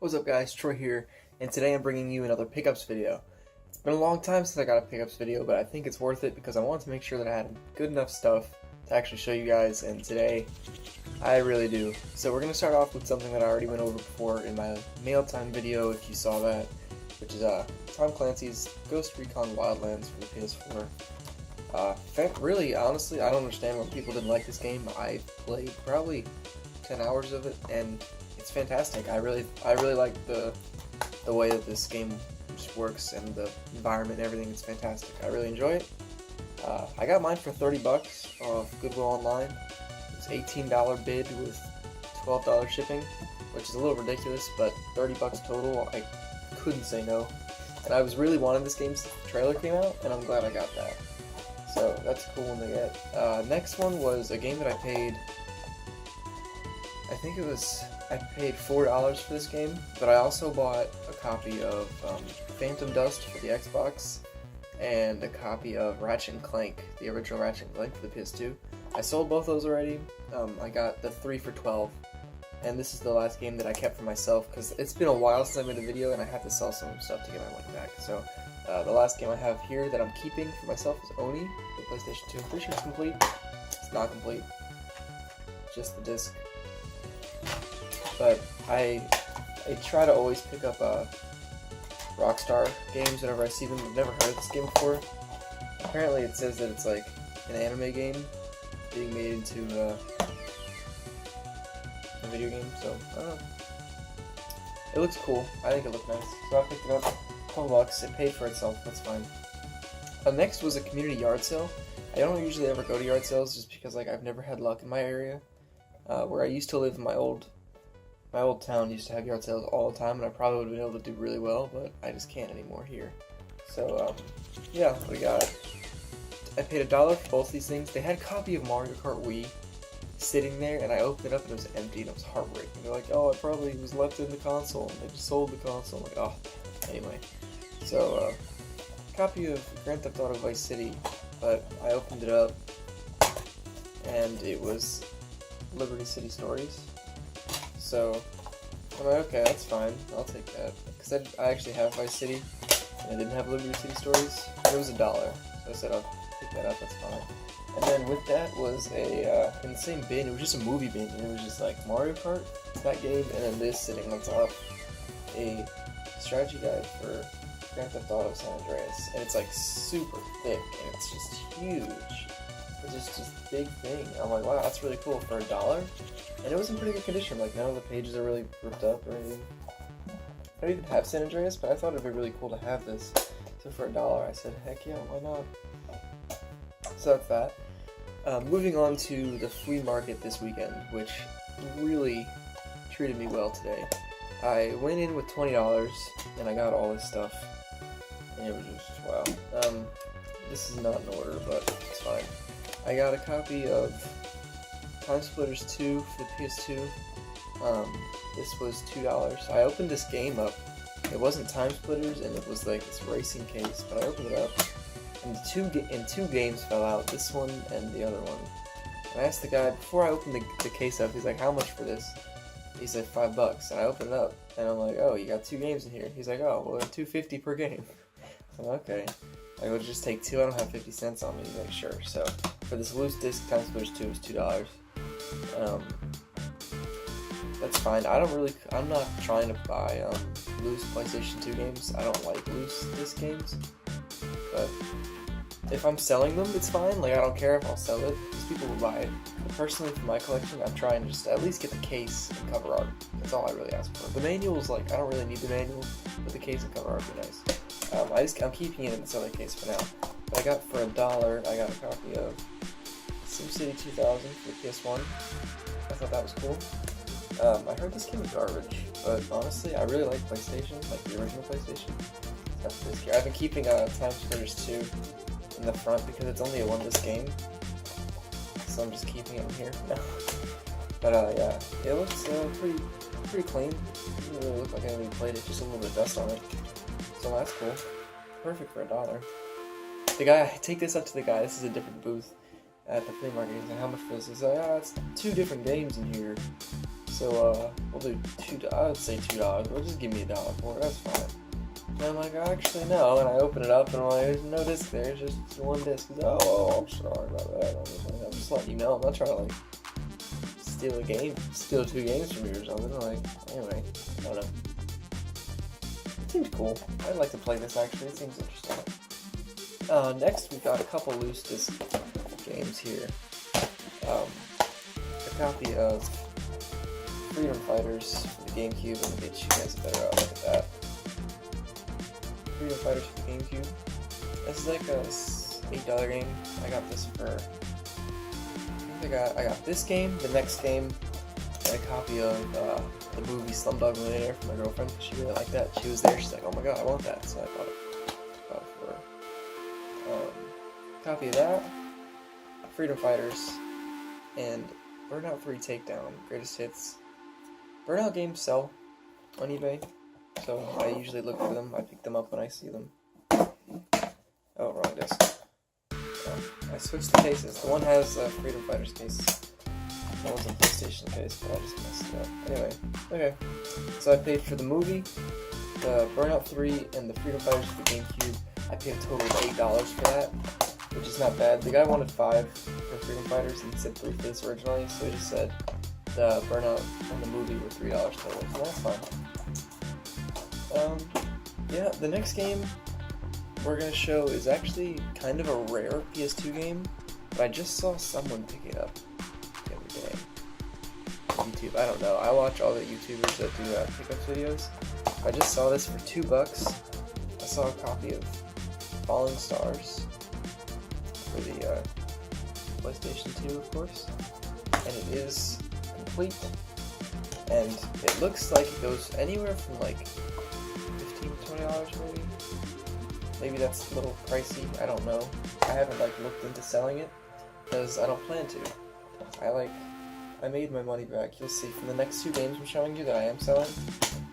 What's up guys, Troy here, and today I'm bringing you another pickups video. It's been a long time since I got a pickups video, but I think it's worth it because I wanted to make sure that I had good enough stuff to actually show you guys, and today I really do. So we're going to start off with something that I already went over before in my mail time video, if you saw that, which is Tom Clancy's Ghost Recon Wildlands for the PS4. Really, honestly, I don't understand why people didn't like this game. I played probably 10 hours of it, and it's fantastic. I really like the way that this game just works and the environment and everything. It's fantastic. I really enjoy it. I got mine for $30 off Goodwill Online. It's $18 bid with $12 shipping, which is a little ridiculous, but $30 total. I couldn't say no. And I was really wanting this game since the trailer came out, and I'm glad I got that. So that's a cool one to get. Next one was a game that I paid. I paid $4 for this game, but I also bought a copy of Phantom Dust for the Xbox and a copy of Ratchet & Clank, the original Ratchet & Clank for the PS2. I sold both those already. I got the 3 for $12, and this is the last game that I kept for myself because it's been a while since I made a video and I had to sell some stuff to get my money back. So the last game I have here that I'm keeping for myself is Oni, the PlayStation 2. I'm pretty sure it's complete. It's not complete, just the disc. But I try to always pick up Rockstar games whenever I see them. I've never heard of this game before. Apparently it says that it's like an anime game being made into a video game, so I don't know. It looks cool. I think it looked nice. So I picked it up, $12. It paid for itself, that's fine. Next was a community yard sale. I don't usually ever go to yard sales just because I've never had luck in my area. Where I used to live in my old town used to have yard sales all the time, and I probably would have been able to do really well, but I just can't anymore here. So, yeah, we got it. I paid $1 for both these things. They had a copy of Mario Kart Wii sitting there, and I opened it up and it was empty, and it was heartbreaking. They're like, oh, it probably was left in the console, and they just sold the console. I'm like, oh, anyway. So, copy of Grand Theft Auto Vice City, but I opened it up, and it was Liberty City Stories. So I'm like, okay, that's fine. I'll take that. Because I actually have Vice City, and I didn't have Liberty City Stories. And it was $1. So I said, I'll pick that up, that's fine. And then with that was in the same bin, it was just a movie bin. And it was just like Mario Kart, that game, and then this sitting on top, a strategy guide for Grand Theft Auto San Andreas. And it's like super thick, and it's just huge. It's just a big thing. I'm like, wow, that's really cool for $1. And it was in pretty good condition. Like, none of the pages are really ripped up or anything. I don't even have San Andreas, but I thought it'd be really cool to have this. So for $1, I said, heck yeah, why not? So that's that. Moving on to the flea market this weekend, which really treated me well today. I went in with $20, and I got all this stuff. And it was just, wow. This is not in order, but it's fine. I got a copy of Time Splitters 2 for the PS2. This was $2. I opened this game up. It wasn't Time Splitters, and it was like this racing case, but I opened it up, and two games fell out, this one and the other one. And I asked the guy, before I opened the case up, he's like, how much for this? He said $5, and I opened it up, and I'm like, oh, you got 2 games in here. He's like, oh, well, they're $2.50 per game. I'm like, okay. I would just take 2, I don't have 50 cents on me to make sure, so for this loose disc, Time Splitters 2 is $2. That's fine. I'm not trying to buy loose PlayStation 2 games. I don't like loose disc games, but if I'm selling them, it's fine. Like, I don't care if I'll sell it, because people will buy it. But personally, for my collection, I'm trying to just at least get the case and cover art. That's all I really ask for. The manual's like, I don't really need the manual, but the case and cover art would be nice. I'm keeping it in this other case for now. But I got for $1, I got a copy of SimCity 2000 for the PS1. I thought that was cool. I heard this game was garbage, but honestly, I really like PlayStation, like the original PlayStation. That's this here. I've been keeping Time Splitters 2 in the front because it's only a one-disc game, so I'm just keeping it in here for now. But yeah, it looks pretty clean. It doesn't really look like anybody played it, just a little bit of dust on it. So that's cool. Perfect for $1. The guy, I take this up to the guy. This is a different booth at the flea market. He's like, how much for this? He's like, it's 2 different games in here. So we'll do I would say $2. We'll just give me $1 for it. That's fine. And I'm like, actually no. And I open it up and I'm like, there's no disc there. It's just one disc. He's like, oh, I'm sorry about that. I'm just letting you know. I'm not trying to like steal 2 games from you or something. Like, anyway, I don't know. It seems cool. I'd like to play this actually. It seems interesting. Next we got a couple loose disc games here. A copy of Freedom Fighters for the GameCube. Let me get you guys a better look at that. Freedom Fighters for the GameCube. This is like a $8 game. I got this for. I got this game, the next game, and a copy of the movie Slumdog Millionaire for my girlfriend. She really liked that. She was there. She's like, "Oh my god, I want that!" So I bought it for her. Copy of that, Freedom Fighters, and Burnout 3 Takedown, Greatest Hits. Burnout games sell on eBay, so I usually look for them. I pick them up when I see them. Oh, wrong disc. I switched the cases. The one has a Freedom Fighters case. That was a PlayStation case, but I just messed it up. Anyway, okay. So I paid for the movie, the Burnout 3, and the Freedom Fighters for the GameCube. I paid a total of $8 for that, which is not bad. The guy wanted $5 for Freedom Fighters, and he said $3 for this originally, so he just said the Burnout and the movie were $3 total, so that's fine. Yeah, the next game we're going to show is actually kind of a rare PS2 game, but I just saw someone pick it up the other day. YouTube, I don't know. I watch all the YouTubers that do pickup videos. I just saw this for $2. I saw a copy of Falling Stars for the PlayStation 2, of course, and it is complete, and it looks like it goes anywhere from like $15 to $20 maybe. Maybe that's a little pricey, I don't know. I haven't like looked into selling it, because I don't plan to. I made my money back. You'll see from the next 2 games I'm showing you that I am selling,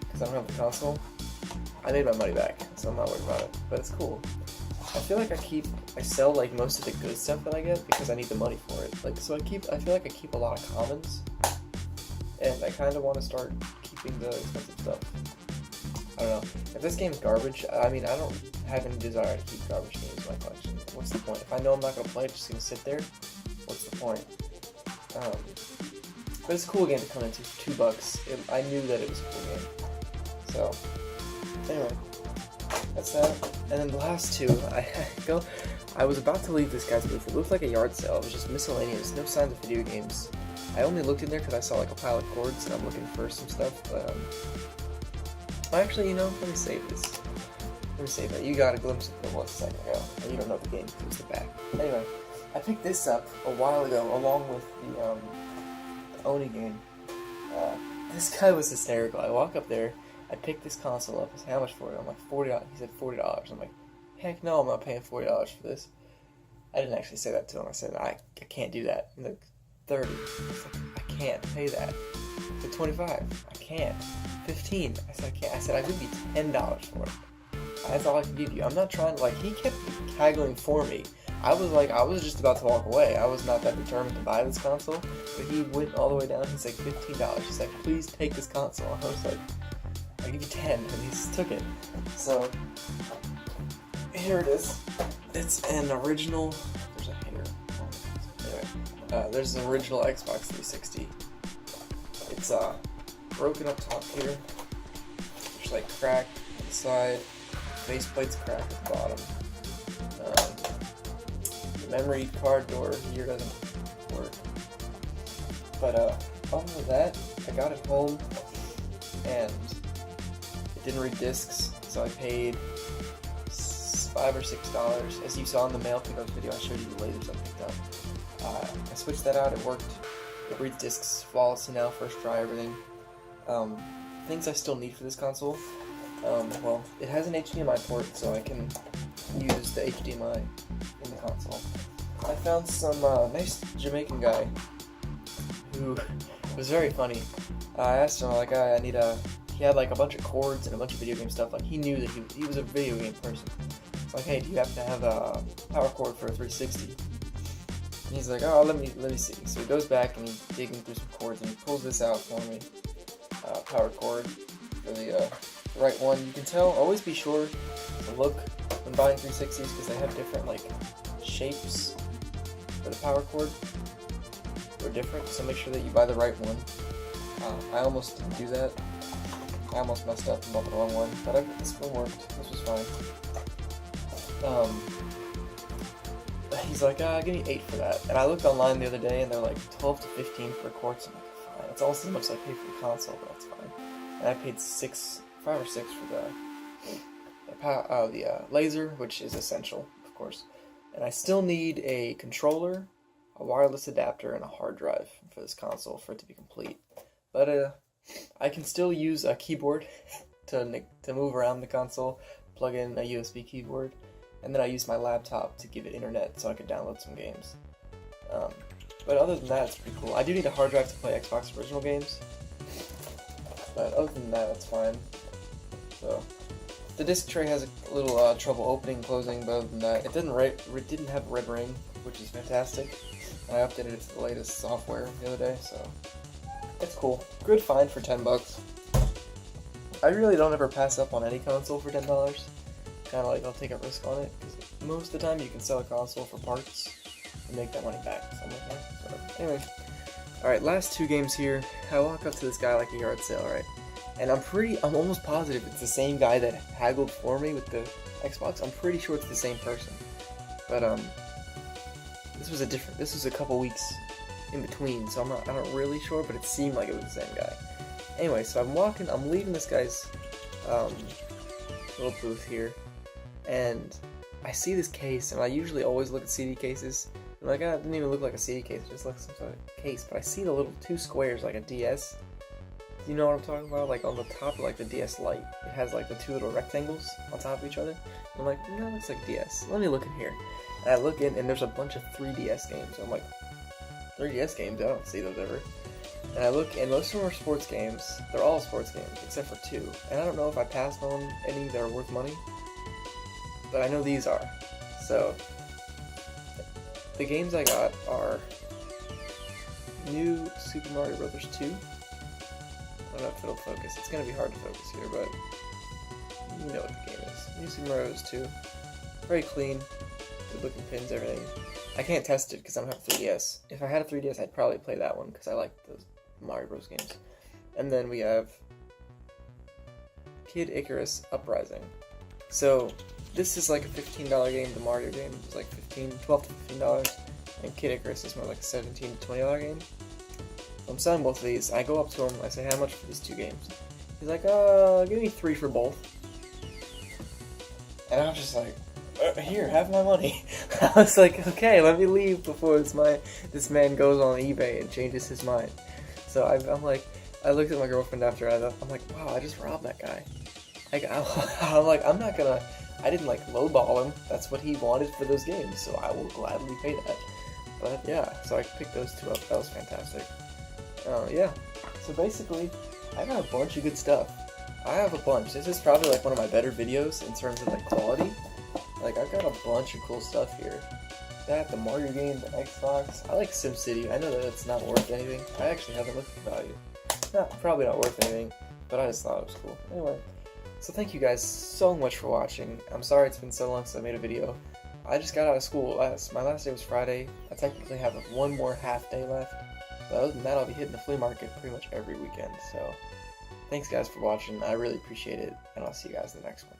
because I don't have the console. I made my money back, so I'm not worried about it, but it's cool. I feel like I sell like most of the good stuff that I get because I need the money for it. Like, so I feel like I keep a lot of commons, and I kind of want to start keeping the expensive stuff. I don't know. If this game's garbage, I mean, I don't have any desire to keep garbage games in my collection. What's the point? If I know I'm not going to play it, it's just going to sit there, what's the point? But it's a cool game to come into for $2. I knew that it was a cool game. So, anyway, that's that. And then the last 2, I was about to leave this guy's booth. It looked like a yard sale. It was just miscellaneous, no signs of video games. I only looked in there because I saw like a pile of cords and I'm looking for some stuff, but actually, you know, let me save this. Let me save that. You got a glimpse of it a second ago, and you don't know the game because it's the back. Anyway, I picked this up a while ago along with the Oni game. This guy was hysterical. I walk up there, I pick this console up. I say, how much for it? I'm like, $40. He said $40. I'm like, heck no, I'm not paying $40 for this. I didn't actually say that to him. I said, I can't do that. He's like, $30. I was like, I can't pay that. I said, $25. I can't. $15. I said, I can't. I said, I give you $10 for it. That's all I can give you. I'm not trying to, like, he kept haggling for me. I was just about to walk away. I was not that determined to buy this console, but he went all the way down. He's like, $15. He's like, please take this console. I was like, I'll give you 10, and he just took it. So, here it is. It's an original, there's a hanger. Anyway, there's an original Xbox 360. It's, broken up top here. There's like crack on the side. Faceplate's cracked at the bottom. The memory card door here doesn't work. But other than that, I got it home and it didn't read discs, so I paid $5 or $6. As you saw in the mail pickup video, I showed you the lasers I picked up. I switched that out. It worked. It reads discs flawlessly now. First try, everything. Things I still need for this console. Well, it has an HDMI port, so I can use the HDMI in the console. I found some nice Jamaican guy who was very funny. I asked him, like, he had like a bunch of cords and a bunch of video game stuff. Like, he knew that he was a video game person. It's like, hey, do you happen to have a power cord for a 360? And he's like, oh, let me see. So he goes back and he's digging through some cords and he pulls this out for me. Power cord for the right one. You can tell, always be sure to look when buying 360s because they have different like shapes for the power cord. They're different, so make sure that you buy the right one. I almost didn't do that. I almost messed up and bought the wrong one, but this one worked. This was fine. He's like, give me 8 for that. And I looked online the other day and they're like 12 to 15 for quartz. I'm like, fine. It's almost as much as I paid for the console, but that's fine. And I paid 5 or 6 for the laser, which is essential, of course. And I still need a controller, a wireless adapter, and a hard drive for this console for it to be complete. But I can still use a keyboard to move around the console, plug in a USB keyboard, and then I use my laptop to give it internet so I could download some games. But other than that, it's pretty cool. I do need a hard drive to play Xbox original games, but other than that, it's fine. So the disc tray has a little trouble opening and closing, but other than that, it didn't have a red ring, which is fantastic. And I updated it to the latest software the other day, so it's cool. Good find for $10. I really don't ever pass up on any console for $10. Kind of like I'll take a risk on it, because most of the time you can sell a console for parts and make that money back. So I'm like, so anyway. Alright, last 2 games here. I walk up to this guy like a yard sale, right? And I'm almost positive it's the same guy that haggled for me with the Xbox. I'm pretty sure it's the same person. But this was a couple weeks in between, so I'm not really sure, but it seemed like it was the same guy. Anyway, so I'm leaving this guy's little booth here, and I see this case, and I usually always look at CD cases. I'm like, it didn't even look like a CD case, it just looks like some sort of case, but I see the little 2 squares like a DS. Do you know what I'm talking about? Like on the top of like the DS Lite, it has like the 2 little rectangles on top of each other. I'm like, no, it looks like a DS. Let me look in here. And I look in, and there's a bunch of 3DS games. I'm like, 3DS games? I don't see those ever. And I look, and most of them are sports games. They're all sports games, except for 2. And I don't know if I passed on any that are worth money, but I know these are. So, the games I got are New Super Mario Bros. 2. I don't know if it'll focus. It's going to be hard to focus here, but you know what the game is. New Super Mario Bros. 2. Very clean. Good looking pins, everything. I can't test it because I don't have a 3DS. If I had a 3DS, I'd probably play that one because I like those Mario Bros. Games. And then we have Kid Icarus Uprising. So this is like a $15 game. The Mario game is like $12 to $15, and Kid Icarus is more like a $17 to $20 game. So I'm selling both of these. I go up to him. I say, how much for these 2 games? He's like, give me 3 for both. And I'm just like, here, have my money. I was like, okay, let me leave before this man goes on eBay and changes his mind. So I'm like, I looked at my girlfriend after I'm like, wow, I just robbed that guy. Like, I'm like, I didn't like lowball him. That's what he wanted for those games, so I will gladly pay that. But yeah, so I picked those 2 up. That was fantastic. Yeah. So basically, I got a bunch of good stuff. I have a bunch. This is probably like one of my better videos in terms of like quality. Like, I've got a bunch of cool stuff here. That, the Mario game, the Xbox. I like SimCity. I know that it's not worth anything. I actually haven't looked at the value. Probably not worth anything, but I just thought it was cool. Anyway, so thank you guys so much for watching. I'm sorry it's been so long since I made a video. I just got out of school. My last day was Friday. I technically have one more half day left. But other than that, I'll be hitting the flea market pretty much every weekend. So, thanks guys for watching. I really appreciate it, and I'll see you guys in the next one.